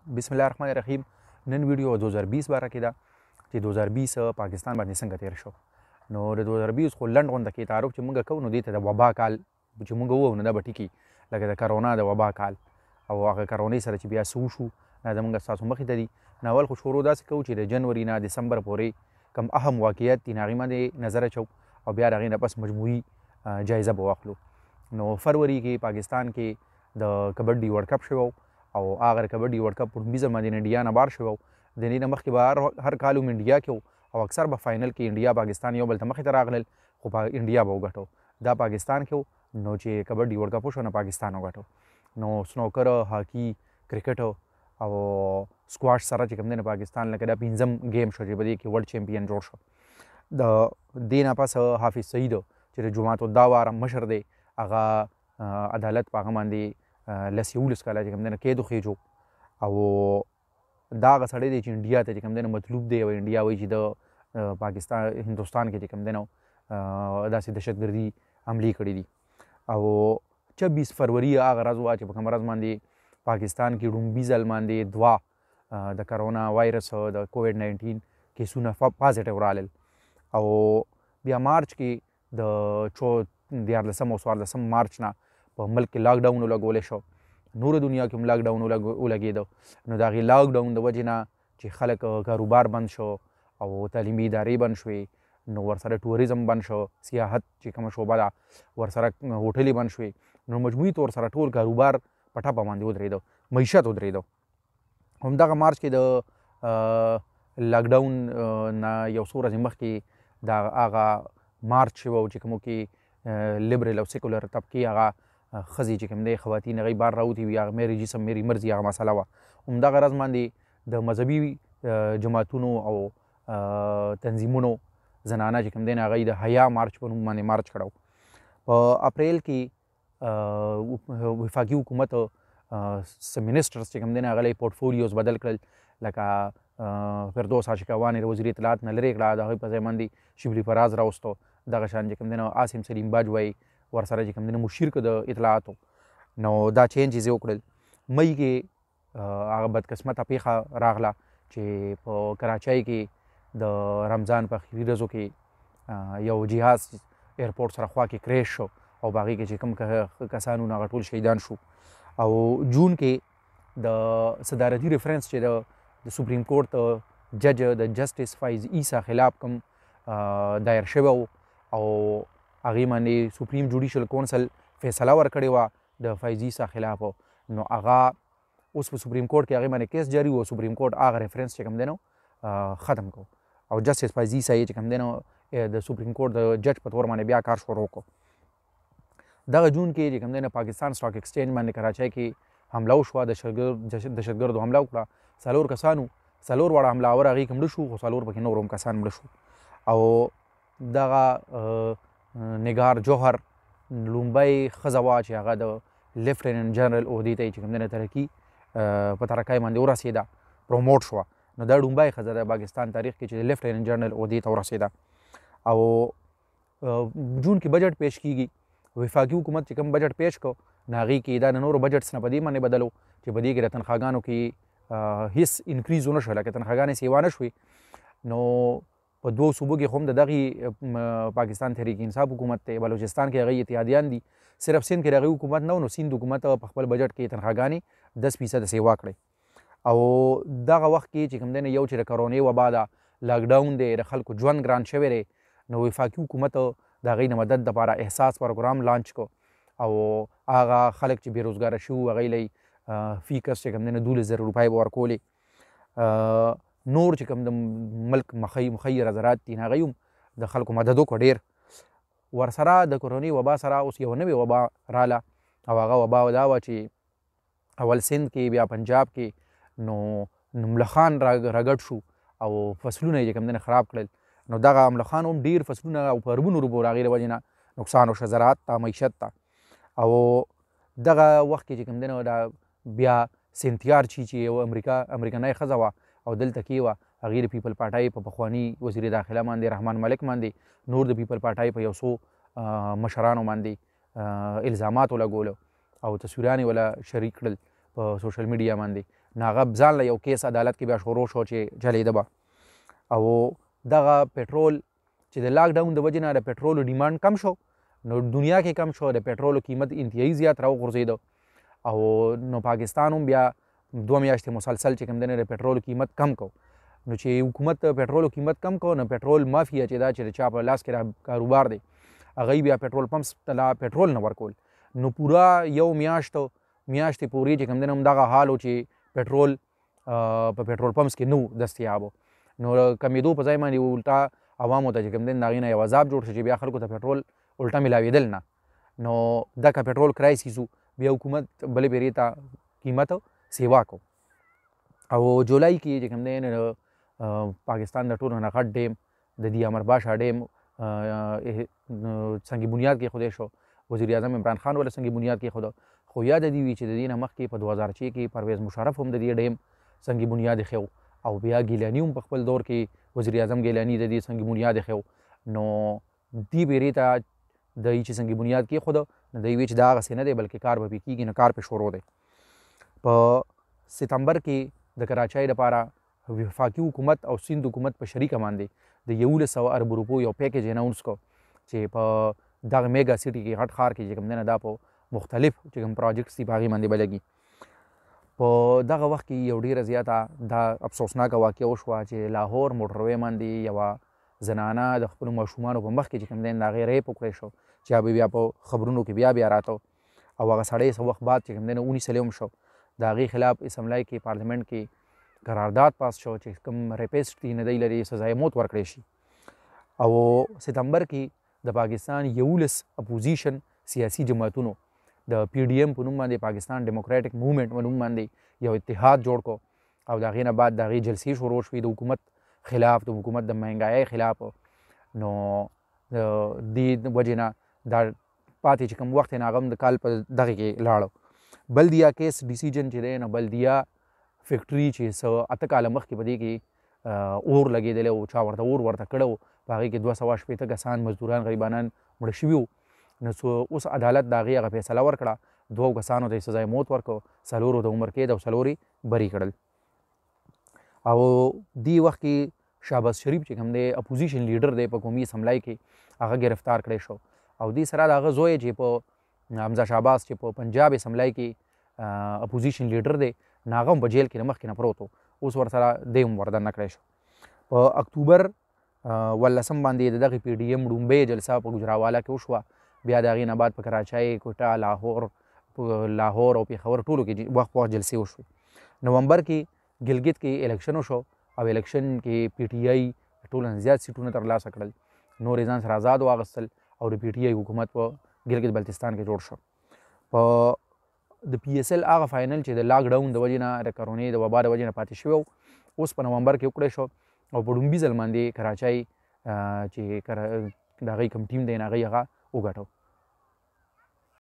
بسم الله الرحمن الرحیم. نن ویډیو 2020 باره کې ده چې 2020 پاکستان باندې څنګه تیر شو. نو د 2020 خو لنډ غونډه کې تعارف چې موږ کوو نو دې ته د وبا کال چې موږ ووایو نو دا به ټیکي لکه د کرونا د وبا کال او هغه کرونې سره چې بیا څه وشو دا زموږ ستاسو مخې ته دي. نو اول خو شروع داسې کوو چې د جنوري نه دسمبر پورې کم اهم واقعیت دي هغې باندې نظر اچو او بیا د هغې نه پس مجموعي جایزه به واخلو. نو فروری کې پاکستان کې د کبډي ورلډ کپ شوی او هغه کبډي ورلډ کپ په لومړي ځل باندې انډیا نه بار شوی. د دې نه مخکې به هر کال انډیا کې او اکثر به فاینل کې انډیا پاکستان یو بل ته مخې ته راغلل خو انډیا به وګټو. دا پاکستان کې نو چې کبډي ورلډ کپ وشو نو پاکستان وګټو. نو سنوکر، هاکي، کرکټ او سکواش سره چې کوم دی پاکستان لکه دا پنځم گیم شو چې په دې کې ورلډ چمپیون جوړ شو. د دې نه پس حافظ سعید چې د جماعت الدعوه مشر دی هغه عدالت په هغه باندې 11 کاله چې کوم دی قید وخېجو او دا هغه سړی دی چې انډیا ته چې کوم دی مطلوب دی او انډیا وایي چې د پاکستان هندوستان کې چې کوم دی داسې دهشتګردي حملې کړي دي. او 26 فروری هغه ورځ وه چې په کومه ورځ باندې پاکستان کې لومړي ځل باندې د کرونا وایرس د کووډ 19 کیسونه پازیټیو رالل. او بیا مارچ کې د 14 او 14 مارچ نه په ملک کې لاک ډاون ولګولی شو. نور دنیا کې هم لاک ډاون ولګېده. نو د هغې لاک ډاون د وجې نه چې خلک کاروبار بند شو او تعلیمي ادارې بند شوې نو ورسره ټوریزم بند شو، سیاحت چې کومه شعبه ده ورسره هوټلې بند شوې. نو مجموعي طور سره ټول کاروبار په ټپه باندې ودرېده، معیشت ودرېده. همدغه مارچ کې د لاکډاون نه یو څو ورځې مخکې د هغه مارچ شوی و چې کومو کې لیبرل او سیکولر طبقې هغه ښځې چې کوم دی خواتین هغوی بار راوتې وي هغه میری جسم میری مرضي هغه مسله وه. همدغه ورځ باندې د مذهبي جماعتونو او تنظیمونو زنانه چې کوم دی هغوی د حیا مارچ په نوم باندې مارچ کړی. په اپریل کې وفاقي حکومت څه منسټرز چې کوم دی هغه له پورټفولیوز بدل کړل لکه فردوس عاشقوان وزیر اطلاعات نه لرې کړه، د هغوی په ځای باندې شبلی فراز راوستو. دغه شان چې کوم دی عاصم سلیم باجوی ورسره چې کوم دی مشیر که د اطلاعاتو. نو دا چینجز یې وکړل. مئی کې هغه بدقسمته پیښه راغله چې په کراچۍ کې د رمضان په اخري ورځو کې یو جهاز ایرپورټ سره خوا کې کریش شو او په هغې کې چې کوم کسان وو هغه ټول شهیدان شو. او جون کې د صدارتي ریفرنس چې د سپریم کورټ جج د جسټس فایز عیسی خلاف کوم دایر شوی و او هغې باندې سپریم جوډیشل کونسل فیصله ورکړې وه د فایز عیسی خلاف. نو هغه اوس په سپریم کورټ کې هغې باندې کیس جاري و. سپریم کورټ هغه ریفرنس چې کوم دی نو ختم کو او جسټس فایز عیسی چې کوم دی نو د سپریم کورټ د جج په طور باندې بیا کار شروع کړو. دغه جون کې چې کوم دی نو پاکستان سټاک ایکسچینج باندې کراچۍ کې حمله وشوه، دهشتګردو حمله وکړه. 4 کسانو 4 واړه حملاور هغې کې مړه شو خو 4 پکې نور هم کسان مړه شو. او دغه نگار جوهر لومبۍ ښځه وه چې هغه د لیفټیننټ جنرال عهدې ته یې چې کوم دی نو ترقي په ترقۍ باندې ورسېده، پروموټ شوه. نو دا لومبۍ ښځه د پاکستان تاریخ کې چې د لیفټیننټ جنرال عهدې ته ورسېده. او جون کې بجټ پیش کیږي. وفاقي حکومت چې کوم بجټ پیش کړ نو هغې کې دا د نورو بجټس نه په دې باندې بدلو چې په دې کې د تنخواګانو کې هېڅ انکریز ونه شو، لکه تنخواګانې سیوا نه شوې. نو په 2 صوبو کې هم د دغې پاکستان تحریک انصاف حکومت دی، بلوچستان کې هغوی اتحادیان دي. صرف سند کې د هغوی حکومت نه و نو سند حکومت په خپل بجټ کې تنخواګانې 10% سیوا کړئ. او دغه وخت کې چې کوم دی یو چې د کرونې وبا ده، لاکډاون دی، د خلکو ژوند ګران شوی دی. نو وفاقي حکومت د هغوی نه مدد دپاره احساس پروګرام لانچ کړو او هغه خلک چې بېروزګاره شوي وو هغوی له فی کس چې کوم دی 12,000 روپۍ به ورکولې. نور چې کوم د ملک مخیر حضرات دي هغوی هم د خلکو مدد وکړو ډېر. ورسره د کورونې وبا سره اوس یو نوې وبا راله او هغه وبا دا وه چې اول سند کې بیا پنجاب کې نو ملخان راګډ شو او فصلونه یې چې کوم دی خراب کړل. نو دغه ملخانو هم ډېر فصلونه او په اربونو روپو د هغې د وجې نه نقصان وشو زراعت ته، معیشت ته. او دغه وخت کې چې کوم دی نو دا بیا سینتیار چې یو امریکنۍ ښځه وه او دلته کې وه هغې د پیپل پارټۍ په پخواني وزیر داخله باندې رحمان ملک باندې نور د پیپل پارټۍ په یو څو مشرانو باندې الزامات ولګولو او تصویران یې وله شریک کړل په سوشل میډیا باندې. نو هغه ځان له یو کیس عدالت کې بیا شروع شو چې چلېده به او دغه پټرول چې د لاک ډاون د وجې نه د پټرولو ډیمانډ کم شو نو دنیا کې کم شو، د پټرولو قیمت انتهایی زیات راوغورځېده او نو پاکستان هم بیا 2 میاشتې مسلسل چې کوم دی د پټرولو قیمت کم کو. نو چې حکومت پټرولو قیمت کم کو نو پټرول مافیا چې دا چې چا په لاس کې کاروبار دی هغه بیا پټرول پمپس ته لا پټرول نه ورکول. نو پورا یو میاشتې پورې چې کوم دی همدغه حال و چې پټرول په پټرول پمپس کې نو دستیاب. نو کمیدو په ځای باندې الټا عوامو ته چې کوم دی د هغې نه یو عذاب جوړ شو چې بیا خلکو ته پټرول الټا ملاوېدل نه. نو دغه پټرول کرایسیس بیا حکومت بلې پیرې ته قیمت سیوا کو او جولای کې چې کوم دی پاکستان د ټولو نه غټ ډیم د دې امرباشا ډیم سنگ بنیاد کې خودی شو. وزیر اعظم عمران خان ول سنگ بنیاد کې خود خو یاد دی وی چې د دې نه مخکې په 2006 کې پرویز مشرف هم د دې ډیم سنگ بنیاد خو او بیا ګیلانی هم په خپل دور کې وزیر اعظم ګیلانی د دې سنگ بنیاد خو. نو دی بیرې ته د چې سنگ بنیاد کې خود نه دی وی چې دا غسه نه دی بلکې کار به کېږي نه کار په شروع دی. په ستمبر کې د کراچۍ لپاره وفاقي حکومت او سیند حکومت په شریکه باندې د 1100 ارب روپو یو پیکیج اناونس کو چې په دغه میگا سیټي کې غټ ښار کې چې کوم دی نه دا په مختلف چې کوم پروجیکټس دي په هغې باندې به لګي. په دغه وخت کې یو ډېره زیاته دا افسوسناکه واقعه وشوه چې لاهور موټروی باندې یوه زنانه د خپلو ماشومانو په مخ کې چې کوم دی د هغې ریپ وکړی شو چې هغه بیا په خبرونو کې بیا راته او هغه سړی څه وخت بعد چې کوم دی نه ونیسلی هم شو. د هغې خلاف اسمبلی کې پارلمنټ کې قرارداد پاس شو چې کوم ریپیسټ دي نه دی لري سزای موت ورکړی شي. او ستمبر کې د پاکستان 11 اپوزیشن سیاسي جماعتونو د پی ډي ایم په نوم باندې پاکستان ډیموکریټک موومنټ په نوم باندې یو اتحاد جوړ کو او د هغې نه بعد د هغې جلسې شروع شوې د حکومت خلاف د حکومت د مهنګایۍ خلاف. نو د دې وجې نه دا پاتې چې کوم وخت یې هغه هم د کال په دغې کې لاړو. بلدیا کیس ډیسیژن چې دی نو بلدیا فیکټري چې څه 8 کاله مخکې په دې کې اور لګېدلی او چا ورته اور ورته کړی و په هغې کې 280 کسان مزدوران غریبانان مړه شوي وو. نو اوس عدالت د هغې هغه فیصله ورکړه 2 کسانو ته یې سزای موت ورکړو 4 د عمر قید او 4 بری کړل. او دې وخت کې شهباز شریف چې کوم دی اپوزیشن لیډر دی په قومي اسمبلی کې هغه گرفتار کړی شو او دې سره د هغه زوی چې په حمزه شهباز چې په پنجاب اسمبلی کې اپوزیشن لیډر دی هغه هم په جیل کې نه مخکې نه پروت و اوس ورسره دی هم وردن نه کړی شو. په اکتوبر 18 باندې د دغې پی ډي ایم ړومبۍ جلسه په ګجراوالا کې وشوه. بیا د هغې نه بعد په کراچۍ کوټه لاهور او پېښور ټولو کې وخت جلسې وشوې. نومبر کې ګلګت کې الیکشن وشو او الیکشن کې پی ټي آی ټولو نه زیات سیټونه ترلاسه کړل. نور یې ځان سره آزاد واخیستل او د پی ټي آی حکومت په ګلګت بلتستان کې جوړ شو. په د پی ایس ایل هغه فاینل چې د لاک ډاون د وجې نه د کرونې د وبا د وجې نه پاتې شوی و اوس په نومبر کې وکړی شو او په ډومبي ځل باندې کراچۍ چې د هغې کوم ټیم دی هغې هغه وګټو.